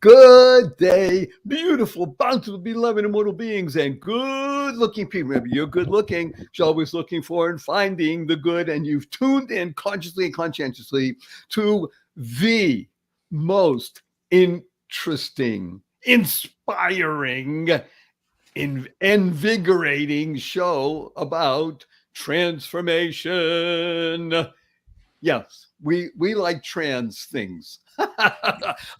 Good day, beautiful, bountiful, beloved, immortal beings, and good-looking people. Remember, you're good-looking. You're always looking for and finding the good, and you've tuned in consciously and conscientiously to the most interesting, inspiring, invigorating show about transformation. Yes, we like trans things.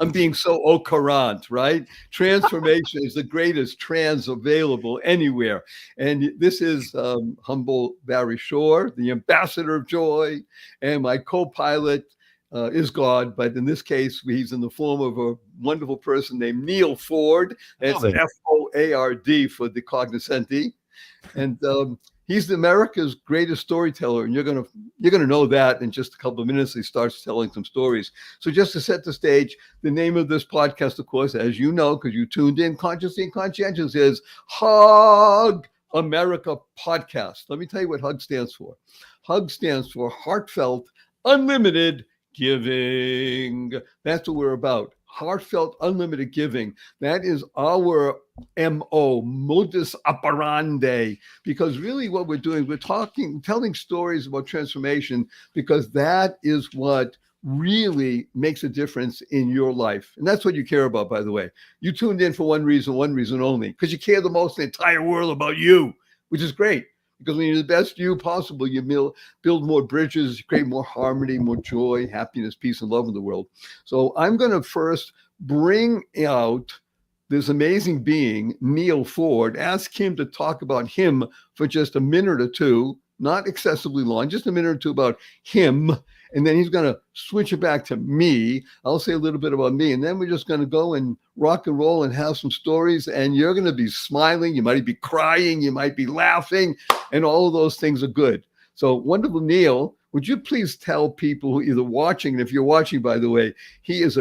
I'm being so au courant, right? Transformation is the greatest trans available anywhere. And this is humble Barry Shore, the ambassador of joy, and my co-pilot is God, but in this case, he's in the form of a wonderful person named Neal Foard. It's Foard for the cognoscenti. And he's America's greatest storyteller, and you're gonna know that in just a couple of minutes. He starts telling some stories. So just to set the stage, the name of this podcast, of course, as you know, because you tuned in consciously and conscientious, is Hug America Podcast. Let me tell you what Hug stands for. Hug stands for Heartfelt Unlimited Giving. That's what we're about. Heartfelt unlimited giving. That is our MO, modus operandi, because really what we're doing, we're telling stories about transformation, because that is what really makes a difference in your life. And that's what you care about, by the way. You tuned in for one reason only, because you care the most in the entire world about you, which is great. Because when you're the best you possible, you build more bridges, create more harmony, more joy, happiness, peace, and love in the world. So I'm going to first bring out this amazing being, Neal Foard, ask him to talk about him for just a minute or two, not excessively long, just a minute or two about him. And then he's going to switch it back to me. I'll say a little bit about me. And then we're just going to go and rock and roll and have some stories. And you're going to be smiling. You might be crying. You might be laughing. And all of those things are good. So wonderful, Neal. Would you please tell people who are either watching, and if you're watching, by the way, he has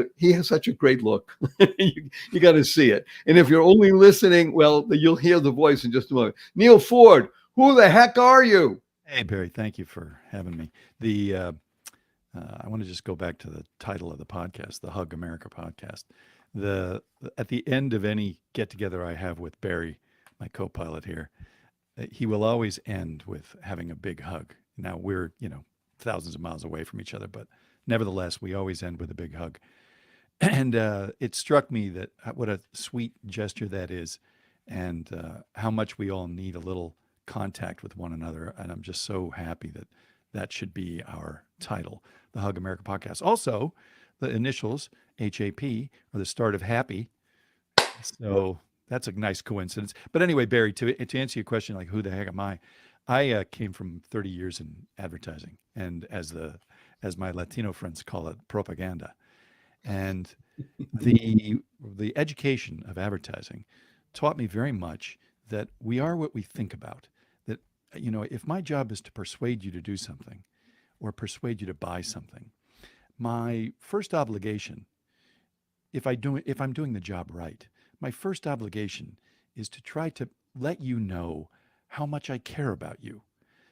such a great look. you got to see it. And if you're only listening, well, you'll hear the voice in just a moment. Neal Foard, who the heck are you? Hey, Barry, thank you for having me. I want to just go back to the title of the podcast, the Hug America podcast. At the end of any get together I have with Barry, my co-pilot here, he will always end with having a big hug. Now we're, thousands of miles away from each other, but nevertheless, we always end with a big hug. And it struck me that what a sweet gesture that is, and how much we all need a little contact with one another. And I'm just so happy that that should be our title, the Hug America podcast. Also, the initials HAP are the start of happy. So that's a nice coincidence. But anyway, Barry, to answer your question, like who the heck am I? I came from 30 years in advertising, and as my Latino friends call it, propaganda. And the education of advertising taught me very much that we are what we think about. That if my job is to persuade you to do something, or persuade you to buy something, my first obligation, if I'm doing the job right, my first obligation is to try to let you know how much I care about you.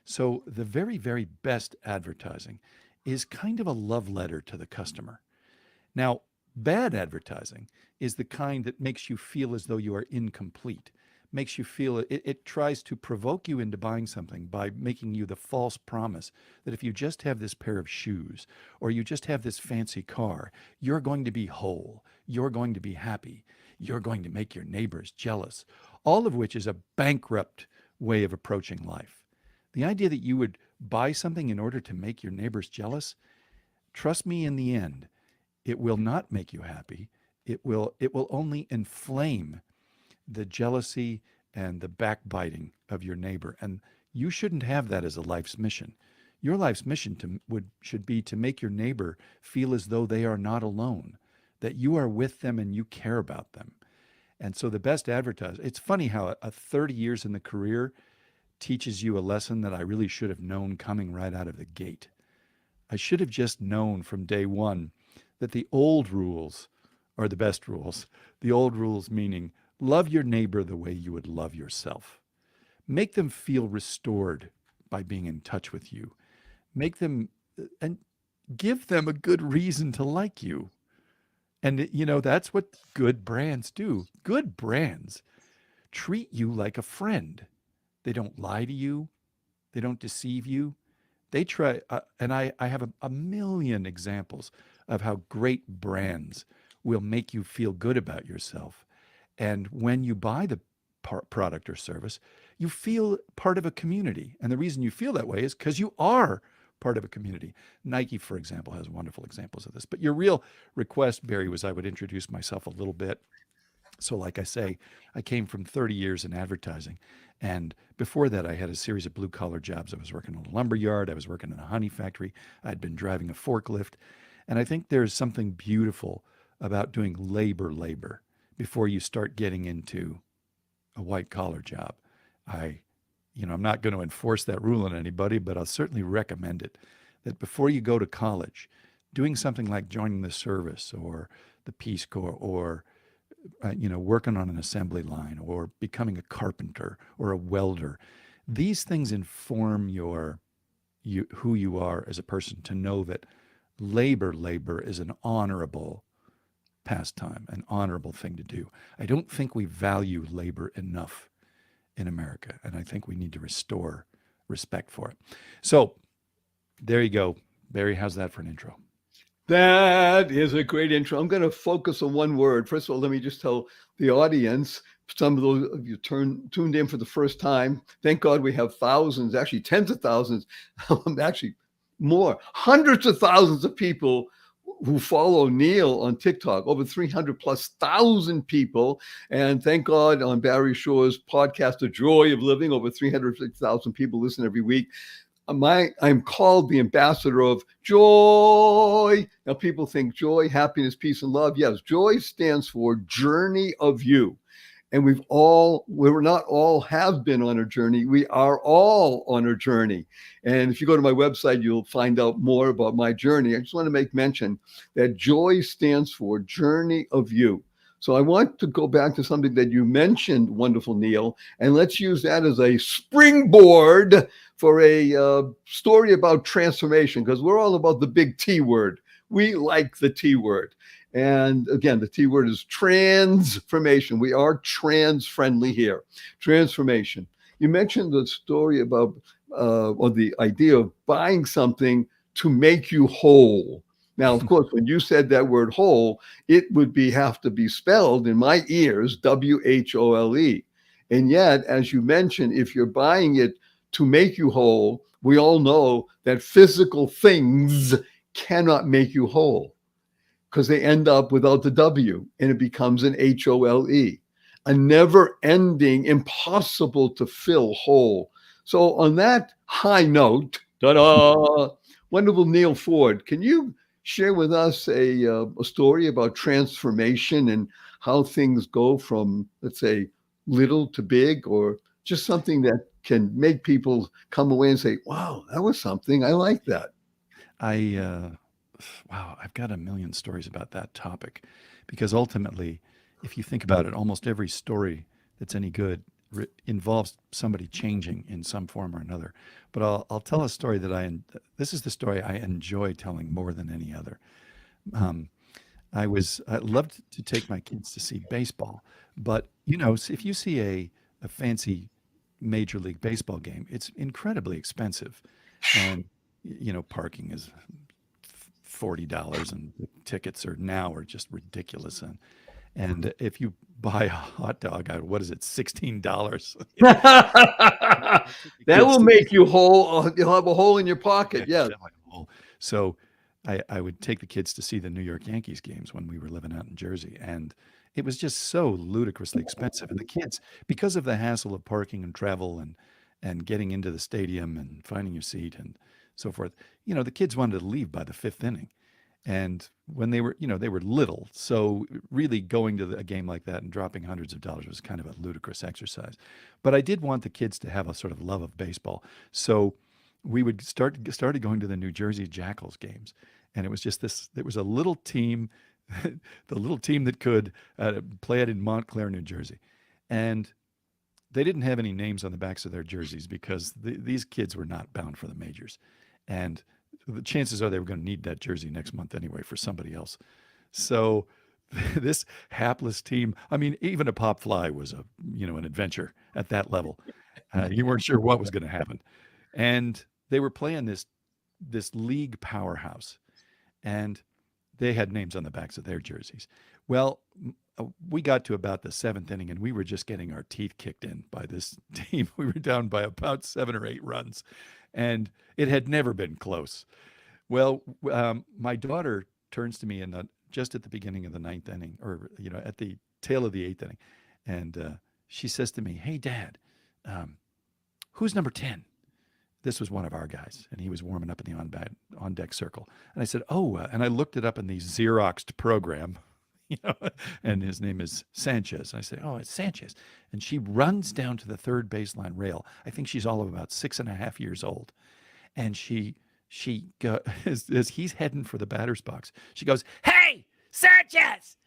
So the very, very best advertising is kind of a love letter to the customer. Now, bad advertising is the kind that makes you feel as though you are incomplete, makes you feel it tries to provoke you into buying something by making you the false promise that if you just have this pair of shoes or you just have this fancy car, you're going to be whole, you're going to be happy, you're going to make your neighbors jealous, all of which is a bankrupt way of approaching life. The idea that you would buy something in order to make your neighbors jealous, trust me, in the end, it will not make you happy. It will only inflame the jealousy and the backbiting of your neighbor. And you shouldn't have that as a life's mission. Your life's mission should be to make your neighbor feel as though they are not alone, that you are with them and you care about them. And so the best advertiser, it's funny how a 30 years in the career teaches you a lesson that I really should have known coming right out of the gate. I should have just known from day one that the old rules are the best rules. The old rules meaning love your neighbor the way you would love yourself. Make them feel restored by being in touch with you. Make them and give them a good reason to like you. And that's what good brands do. Good brands treat you like a friend. They don't lie to you. They don't deceive you. They try, and I have a million examples of how great brands will make you feel good about yourself. And when you buy the product or service, you feel part of a community. And the reason you feel that way is because you are part of a community. Nike, for example, has wonderful examples of this. But your real request, Barry, was I would introduce myself a little bit. So, like I say, I came from 30 years in advertising. And before that, I had a series of blue collar jobs. I was working on a lumber yard, I was working in a honey factory, I'd been driving a forklift. And I think there's something beautiful about doing labor before you start getting into a white collar job. I, I'm not going to enforce that rule on anybody, but I'll certainly recommend it that before you go to college, doing something like joining the service or the Peace Corps or working on an assembly line or becoming a carpenter or a welder. These things inform who you are as a person to know that labor is an honorable pastime, an honorable thing to do. I don't think we value labor enough in America, and I think we need to restore respect for it. So there you go. Barry, how's that for an intro? That is a great intro. I'm going to focus on one word. First of all, let me just tell the audience, some of those of you tuned in for the first time, thank God we have thousands, actually tens of thousands, actually more, hundreds of thousands of people who follow Neal on TikTok, over 300 plus thousand people. And thank God on Barry Shore's podcast, The Joy of Living, over 306,000 people listen every week. I'm called the ambassador of joy. Now, people think joy, happiness, peace, and love. Yes, joy stands for journey of you. And we're not all have been on a journey. We are all on a journey. And if you go to my website, you'll find out more about my journey. I just want to make mention that joy stands for journey of you. So I want to go back to something that you mentioned, wonderful Neal, and let's use that as a springboard for a story about transformation, because we're all about the big T word. We like the T word. And again, the T word is transformation. We are trans friendly here. Transformation. You mentioned the story about, or the idea of buying something to make you whole. Now, of course, when you said that word whole, it would have to be spelled in my ears, WHOLE. And yet, as you mentioned, if you're buying it to make you whole, we all know that physical things cannot make you whole because they end up without the W and it becomes an HOLE, a never ending, impossible to fill hole. So, on that high note, wonderful Neal Foard, can you share with us a story about transformation and how things go from, let's say, little to big, or just something that can make people come away and say, wow, that was something. I like that. Wow, I've got a million stories about that topic because ultimately, if you think about it, almost every story that's any good involves somebody changing in some form or another. But I'll tell a story this is the story I enjoy telling more than any other. Um, I loved to take my kids to see baseball, but if you see a fancy Major League Baseball game, it's incredibly expensive, and parking is $40, and the tickets are just ridiculous. And if you buy a hot dog, what is it, $16? That will make you whole. You'll have a hole in your pocket. Yeah, Yes. definitely a hole. So I would take the kids to see the New York Yankees games when we were living out in Jersey, and it was just so ludicrously expensive. And the kids, because of the hassle of parking and travel and getting into the stadium and finding your seat and so forth, the kids wanted to leave by the fifth inning. And when they were little, so really going to a game like that and dropping hundreds of dollars was kind of a ludicrous exercise. But I did want the kids to have a sort of love of baseball. So we would started going to the New Jersey Jackals games. And it was just there was a little team, the little team that could play it in Montclair, New Jersey. And they didn't have any names on the backs of their jerseys because these kids were not bound for the majors. And the chances are they were going to need that jersey next month anyway for somebody else. So this hapless team. I mean, even a pop fly was an adventure at that level. You weren't sure what was going to happen, and they were playing this league powerhouse, and they had names on the backs of their jerseys. Well, we got to about the seventh inning, and we were just getting our teeth kicked in by this team. We were down by about 7 or 8 runs, and it had never been close. Well, my daughter turns to me just at the beginning of the ninth inning, or at the tail of the eighth inning, and she says to me, "Hey, Dad, who's number 10?" This was one of our guys, and he was warming up in the on deck circle. And I said, "Oh," and I looked it up in the Xeroxed program, you know, and his name is Sanchez. And I say, "Oh, it's Sanchez." And she runs down to the third baseline rail. I think she's all of about 6.5 years old, and she go, as he's heading for the batter's box, she goes, "Hey, Sanchez!"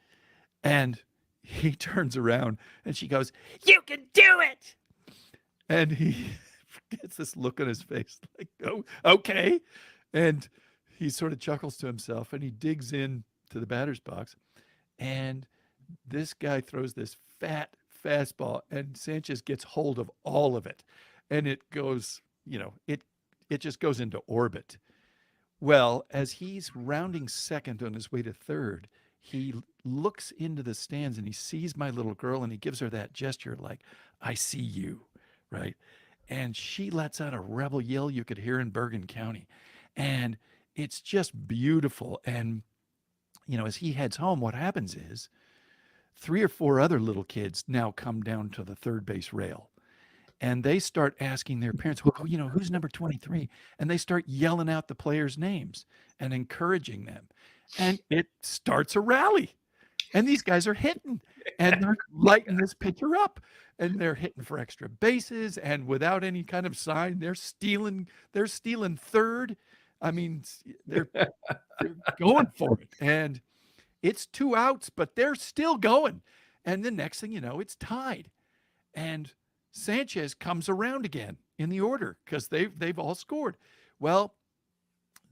And he turns around and she goes, "You can do it!" And he gets this look on his face like, "Oh, okay." And he sort of chuckles to himself and he digs in to the batter's box. And this guy throws this fat fastball, and Sanchez gets hold of all of it. And it goes, it just goes into orbit. Well, as he's rounding second on his way to third, he looks into the stands and he sees my little girl and he gives her that gesture like, "I see you," right? And she lets out a rebel yell you could hear in Bergen County. And it's just beautiful. And, as he heads home, what happens is 3 or 4 other little kids now come down to the third base rail, and they start asking their parents, "Well, who's number 23?" And they start yelling out the players' names and encouraging them. And it starts a rally. And these guys are hitting, and they're lighting this pitcher up, and they're hitting for extra bases, and without any kind of sign, they're stealing third. I mean, they're going for it. And it's 2 outs, but they're still going. And the next thing you know, it's tied. And Sanchez comes around again in the order because they've all scored. Well,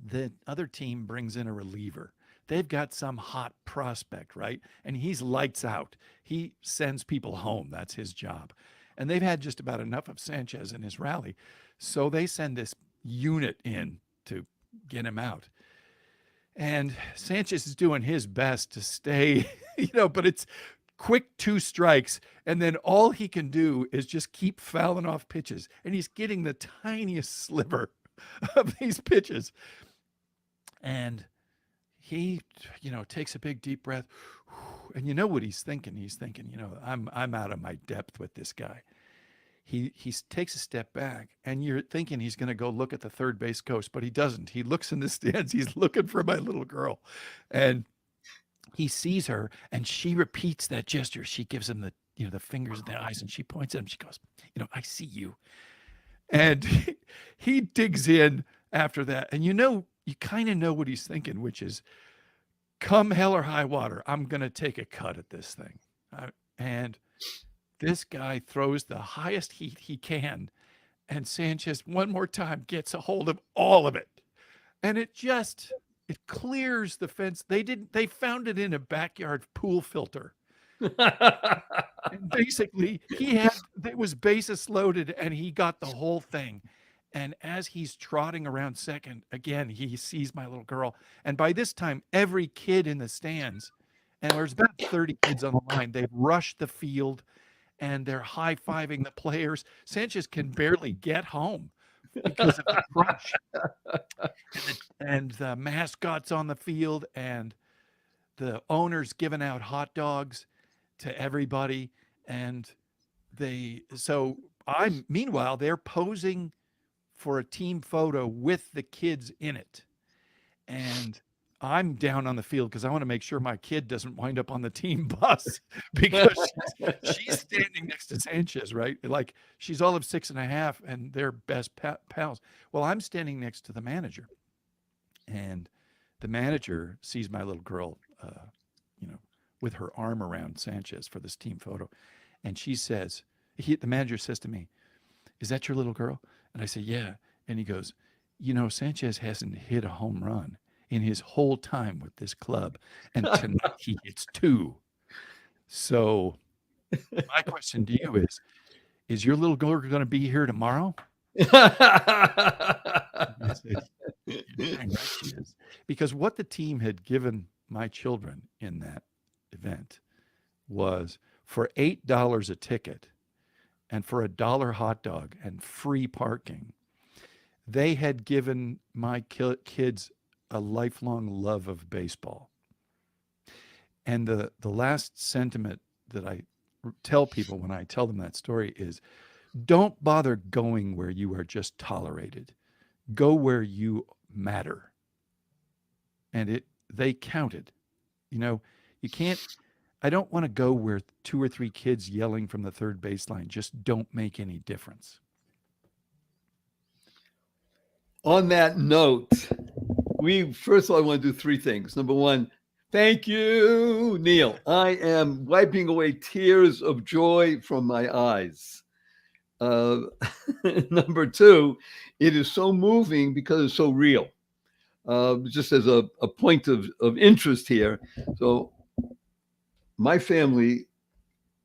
the other team brings in a reliever. They've got some hot prospect, right? And he's lights out. He sends people home. That's his job. And they've had just about enough of Sanchez in his rally. So they send this unit in to get him out. And Sanchez is doing his best to stay, but it's quick 2 strikes. And then all he can do is just keep fouling off pitches. And he's getting the tiniest sliver of these pitches. And he, takes a big deep breath. And you know what he's thinking? He's thinking, I'm out of my depth with this guy. He takes a step back, and you're thinking he's going to go look at the third base coach, but he doesn't. He looks in the stands. He's looking for my little girl, and he sees her, and she repeats that gesture. She gives him the fingers in the eyes, and she points at him. She goes, "I see you." And he digs in after that, and you kind of know what he's thinking, which is, come hell or high water, I'm going to take a cut at this thing. And this guy throws the highest heat he can, and Sanchez one more time gets a hold of all of it. And it clears the fence. They found it in a backyard pool filter. And basically, it was bases loaded, and he got the whole thing. And as he's trotting around second, again, he sees my little girl. And by this time, every kid in the stands, and there's about 30 kids on the line, they've rushed the field, and they're high-fiving the players. Sanchez can barely get home because of the crush. And the mascot's on the field, and the owner's giving out hot dogs to everybody. And meanwhile, they're posing for a team photo with the kids in it. And I'm down on the field because I want to make sure my kid doesn't wind up on the team bus because she's standing next to Sanchez, right? Like, she's all of 6.5 and they're best pals. Well, I'm standing next to the manager, and the manager sees my little girl, with her arm around Sanchez for this team photo. And she says, the manager says to me, "Is that your little girl?" And I say, "Yeah." And he goes, "Sanchez hasn't hit a home run in his whole time with this club, and tonight he hits 2. So my question to you is your little girl going to be here tomorrow? You said, "You're dang right she is." Because what the team had given my children in that event was for $8 a ticket and for $1 hot dog and free parking, they had given my kids a lifelong love of baseball. And the last sentiment that I tell people when I tell them that story is, don't bother going where you are just tolerated. Go where you matter. And they counted. You can't, I don't want to go where 2 or 3 kids yelling from the third baseline just don't make any difference. On that note, first of all, I want to do 3 things. Number 1, thank you, Neal. I am wiping away tears of joy from my eyes. Number 2, it is so moving because it's so real. Just as a point of interest here. So my family,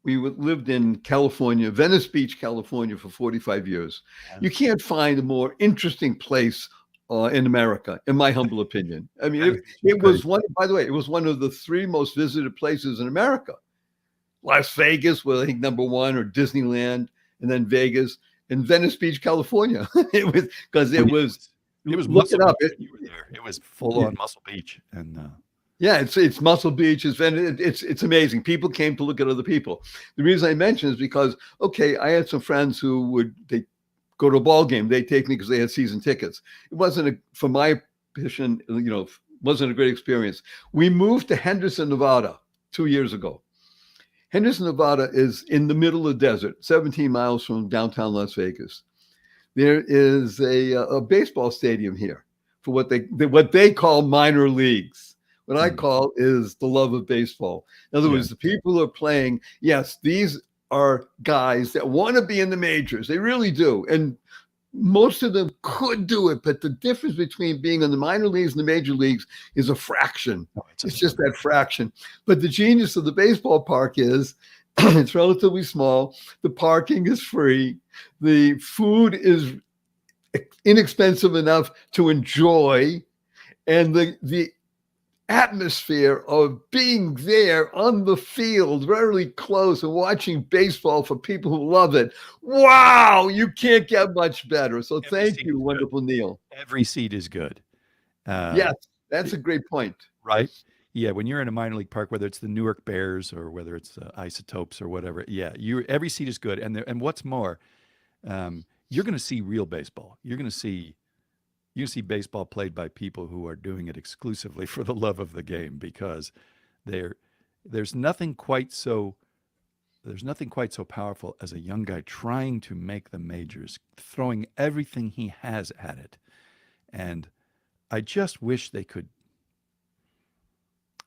we lived in California, Venice Beach, California for 45 years. You can't find a more interesting place in America, in my humble opinion. I mean, it was by the way, it was one of the 3 most visited places in America. Las Vegas was, I think, number 1, or Disneyland, and then Vegas, and Venice Beach, California. It was because it was look it up. You were there. It was full on Muscle Beach, and yeah, it's Muscle Beach. It's amazing. People came to look at other people. The reason I mention is because, okay, I had some friends who they go to a ball game. They take me because they had season tickets. It wasn't for my position, wasn't a great experience. We moved to Henderson, Nevada 2 years ago. Henderson, Nevada is in the middle of the desert, 17 miles from downtown Las Vegas. There is a baseball stadium here for what they call minor leagues. What I call is the love of baseball. In other words, the people who are playing, yes, these are guys that want to be in the majors. They really do. And most of them could do it, but the difference between being in the minor leagues and the major leagues is a fraction. It's just that fraction. But the genius of the baseball park is it's relatively small. The parking is free. The food is inexpensive enough to enjoy. And the atmosphere of being there on the field, very close, and watching baseball for people who love it. Wow, you can't get much better. So thank you, wonderful Neal. Every seat is good. Yes, that's a great point. Right? Yeah, when you're in a minor league park, whether it's the Newark Bears or whether it's Isotopes or whatever, every seat is good. And what's more, you're going to see real baseball. You're going to see baseball played by people who are doing it exclusively for the love of the game, because there's nothing quite so powerful as a young guy trying to make the majors, throwing everything he has at it. And I just wish they could.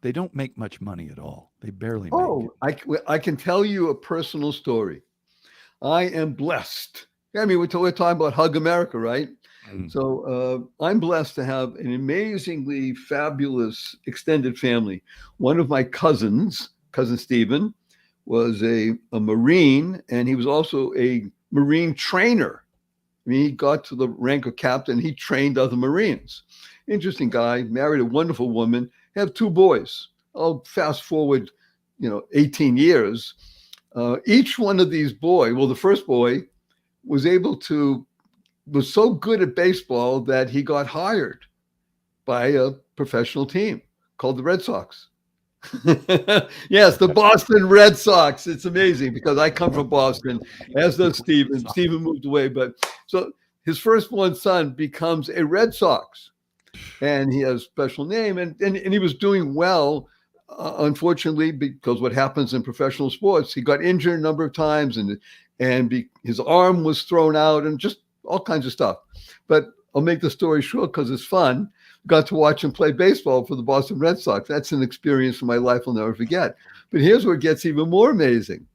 They don't make much money at all. They barely make it. I can tell you a personal story. I am blessed. I mean, we're talking about Hug America, right? So I'm blessed to have an amazingly fabulous extended family. One of my cousins, Cousin Stephen, was a Marine, and he was also a Marine trainer. I mean, he got to the rank of captain. He trained other Marines. Interesting guy, married a wonderful woman, have 2 boys. I'll fast forward, 18 years. Each one of these boys, the first boy was so good at baseball that he got hired by a professional team called the Red Sox. Yes, the Boston Red Sox. It's amazing because I come from Boston, as does Stephen. Stephen moved away, but so his firstborn son becomes a Red Sox, and he has a special name, and he was doing well. Unfortunately, because what happens in professional sports, he got injured a number of times, and his arm was thrown out, and just all kinds of stuff. But I'll make the story short because it's fun. Got to watch him play baseball for the Boston Red Sox. That's an experience in my life I'll never forget. But here's where it gets even more amazing.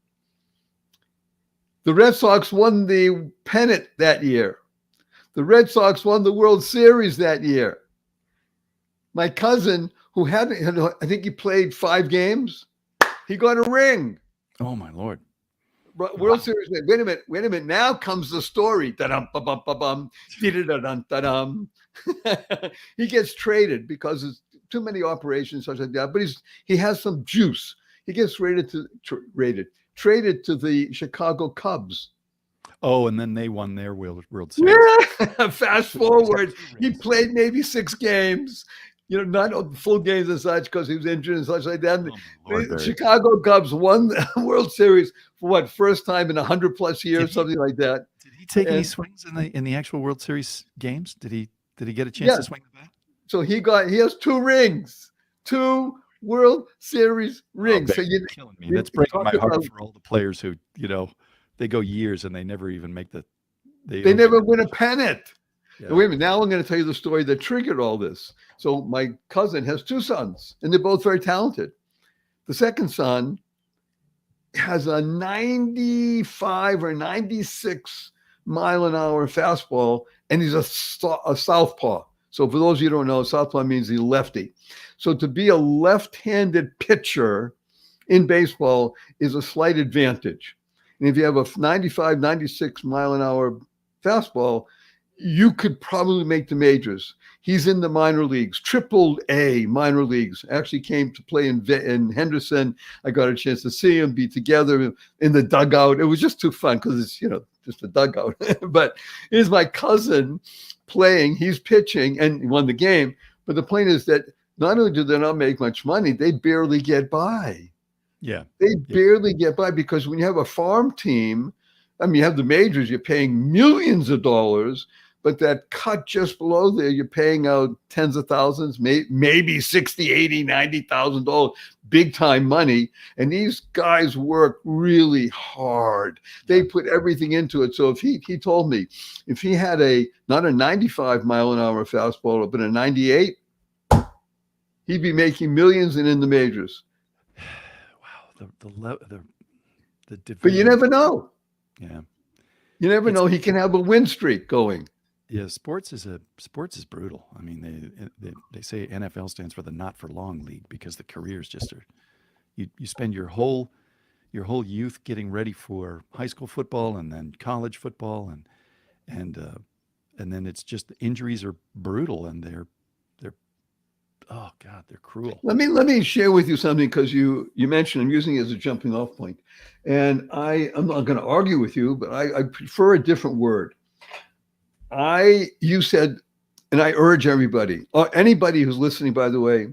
The Red Sox won the pennant that year. The Red Sox won the World Series that year. My cousin, who hadn't, I think he played 5 games, he got a ring. Oh my Lord. World Series. Wait a minute. Now comes the story. Da-dum, ba-bum, ba-bum, dee-da-dum, da-dum. He gets traded because it's too many operations, such like that. But he has some juice. He gets traded to the Chicago Cubs. Oh, and then they won their World Series. Yeah. Fast forward, he played maybe 6 games. Not full games and such because he was injured and such like that. The Chicago Cubs won the World Series for what, first time in 100+ years, something like that. Did he take any swings in the actual World Series games? Did he get a chance to swing the bat? So he has 2 rings, 2 World Series rings. So you're killing me. That's breaking my heart for all the players who, they go years and they never even make they never win a pennant. Yeah. Wait a minute. Now I'm going to tell you the story that triggered all this. So my cousin has 2 sons, and they're both very talented. The second son has a 95 or 96 mile an hour fastball, and he's a southpaw. So for those of you who don't know, southpaw means he's lefty. So to be a left-handed pitcher in baseball is a slight advantage. And if you have a 95, 96 mile an hour fastball, you could probably make the majors. He's in the minor leagues, AAA minor leagues. Actually came to play in Henderson. I got a chance to see him, be together in the dugout. It was just too fun because it's, just a dugout. But here's my cousin playing. He's pitching and he won the game. But the point is that not only do they not make much money, they barely get by. Yeah. They barely get by because when you have a farm team, you have the majors, you're paying millions of dollars. But that cut just below there, you're paying out tens of thousands, maybe $60,000, $80,000, $90,000, big time money. And these guys work really hard. They put everything into it. So if he told me, if he had not a 95 mile an hour fastball, but a 98, he'd be making millions and in the majors. Wow, the division. But you never know. Yeah, you never know. He can have a win streak going. Yeah, sports is brutal. I mean, they say NFL stands for the not for long league because the careers just are. You spend your whole youth getting ready for high school football and then college football and then it's just the injuries are brutal and they're oh God, they're cruel. Let me share with you something because you mentioned I'm using it as a jumping off point, and I'm not going to argue with you, but I prefer a different word. You said, and I urge everybody, anybody who's listening, by the way,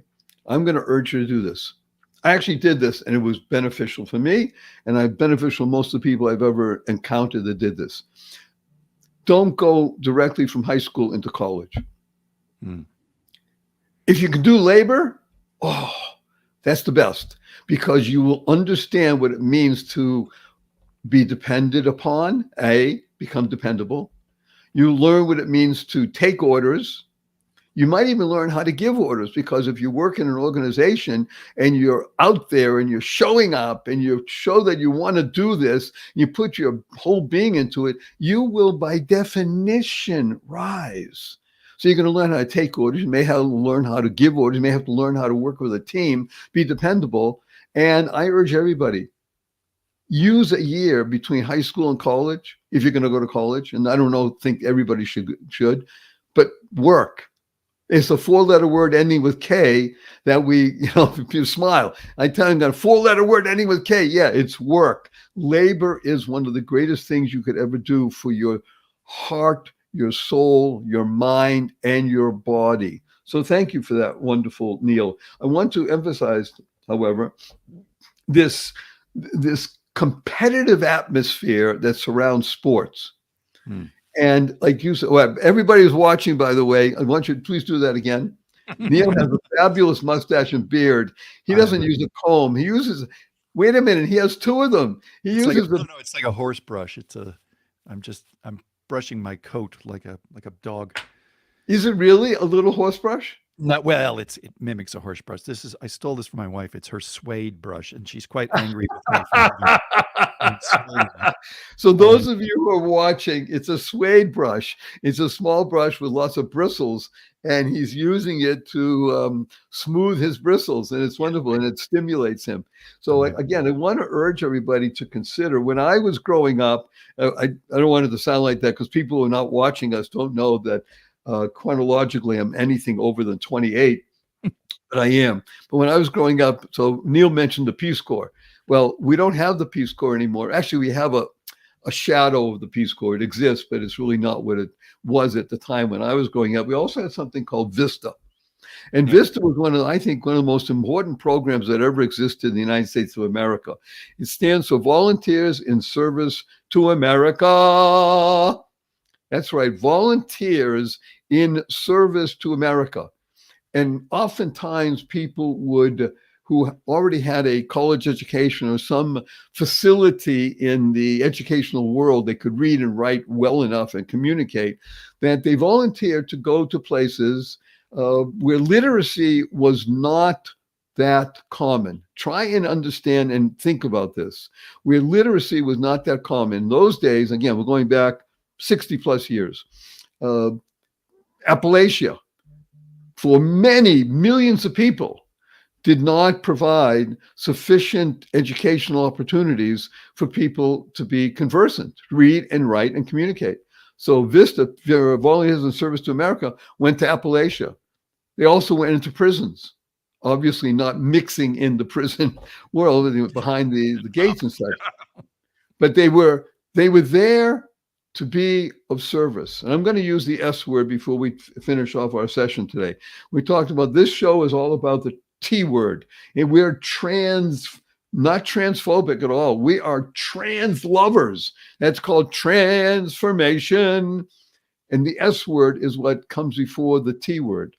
I'm going to urge you to do this. I actually did this and it was beneficial for me and beneficial to most of the people I've ever encountered that did this. Don't go directly from high school into college. If you can do labor, that's the best because you will understand what it means to be depended upon, become dependable. You learn what it means to take orders. You might even learn how to give orders because if you work in an organization and you're out there and you're showing up and you show that you want to do this, you put your whole being into it, you will by definition rise. So you're going to learn how to take orders. You may have to learn how to give orders. You may have to learn how to work with a team, be dependable. And I urge everybody, use a year between high school and college if you're going to go to college. And I don't think everybody should, but work. It's a 4-letter word ending with K that if you smile, I tell you that a 4-letter word ending with K. Yeah, it's work. Labor is one of the greatest things you could ever do for your heart, your soul, your mind, and your body. So thank you for that, wonderful Neal. I want to emphasize, however, this competitive atmosphere that surrounds sports. And like you said, everybody who's watching, by the way, I want you to please do that again. Neal has a fabulous mustache and beard. He doesn't use a comb. He uses, wait a minute, he has 2 of them. It's like a horse brush. I'm brushing my coat like a dog. Is it really a little horse brush? Not well. It mimics a horse brush. I stole this from my wife. It's her suede brush, and she's quite angry with me for having stolen it. So And those of you who are watching, it's a suede brush. It's a small brush with lots of bristles, and he's using it to smooth his bristles, and it's wonderful, and it stimulates him. So again, I want to urge everybody to consider. When I was growing up, I don't want it to sound like that because people who are not watching us don't know that chronologically I'm anything over than 28. But I am. But when I was growing up, so Neal mentioned the Peace Corps. Well, we don't have the Peace Corps anymore. Actually, we have a shadow of the Peace Corps. It exists, but it's really not what it was at the time when I was growing up. We also had something called Vista. And Vista was I think, one of the most important programs that ever existed in the United States of America. It stands for Volunteers in Service to America. That's right, Volunteers in Service to America. And oftentimes people who already had a college education or some facility in the educational world, they could read and write well enough and communicate, that they volunteered to go to places where literacy was not that common. Try and understand and think about this. Where literacy was not that common. In those days, again, we're going back 60 plus years. Appalachia, for many millions of people, did not provide sufficient educational opportunities for people to be conversant, read and write and communicate. So Vista, Volunteers in Service to America, went to Appalachia. They also went into prisons, obviously not mixing in the prison world behind the gates and such. But they were there to be of service. And I'm going to use the S word before we finish off our session today. We talked about this show is all about the T word. And we're not transphobic at all. We are trans lovers. That's called transformation. And the S word is what comes before the T word.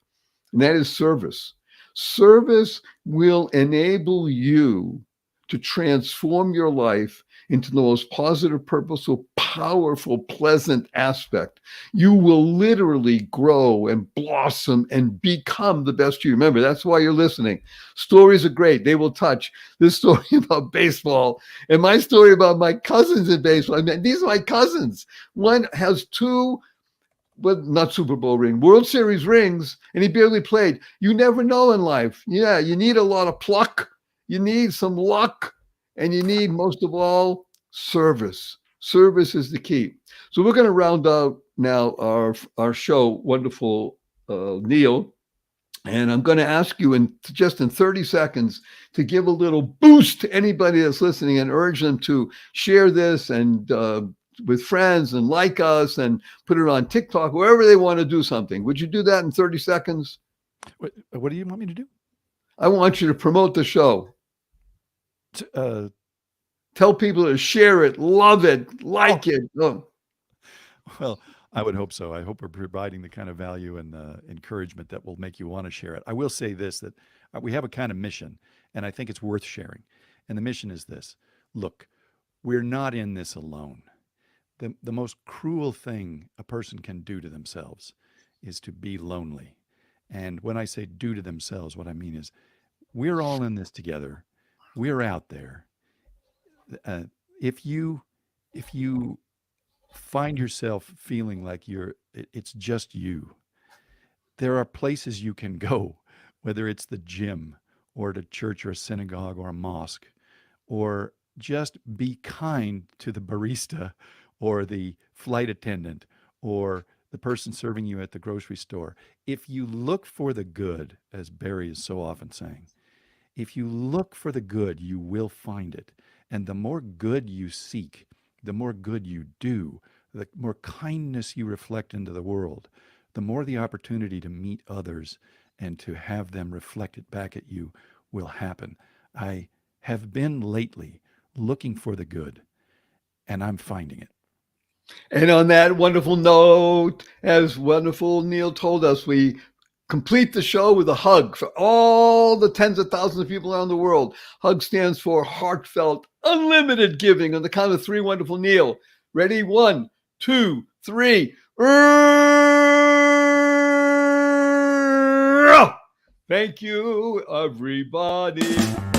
And that is service. Service will enable you to transform your life into the most positive, purposeful, powerful, pleasant aspect. You will literally grow and blossom and become the best you. Remember, that's why you're listening. Stories are great. They will touch. This story about baseball and my story about my cousins in baseball. I mean, these are my cousins. One has two, but not Super Bowl ring, World Series rings, and he barely played. You never know in life. Yeah, you need a lot of pluck. You need some luck. And you need, most of all, service. Service is the key. So we're going to round out now our show, wonderful Neal. And I'm going to ask you in 30 seconds to give a little boost to anybody that's listening and urge them to share this and with friends and like us and put it on TikTok, wherever they want to do something. Would you do that in 30 seconds? What do you want me to do? I want you to promote the show. Tell people to share it, love it, like it. Oh. Well, I would hope so. I hope we're providing the kind of value and encouragement that will make you want to share it. I will say this, that we have a kind of mission, and I think it's worth sharing. And the mission is this. Look, we're not in this alone. The most cruel thing a person can do to themselves is to be lonely. And when I say do to themselves, what I mean is we're all in this together. We're out there. If you find yourself feeling like it's just you, there are places you can go, whether it's the gym or to church or a synagogue or a mosque, or just be kind to the barista or the flight attendant or the person serving you at the grocery store. If you look for the good, as Barry is so often saying, if you look for the good, you will find it. And the more good you seek, the more good you do, the more kindness you reflect into the world, the more the opportunity to meet others and to have them reflect it back at you will happen. I have been lately looking for the good, and I'm finding it. And on that wonderful note, as wonderful Neal told us, we complete the show with a hug for all the tens of thousands of people around the world. HUG stands for heartfelt, unlimited giving. On the count of three, wonderful Neal. Ready? 1, 2, 3. Thank you, everybody.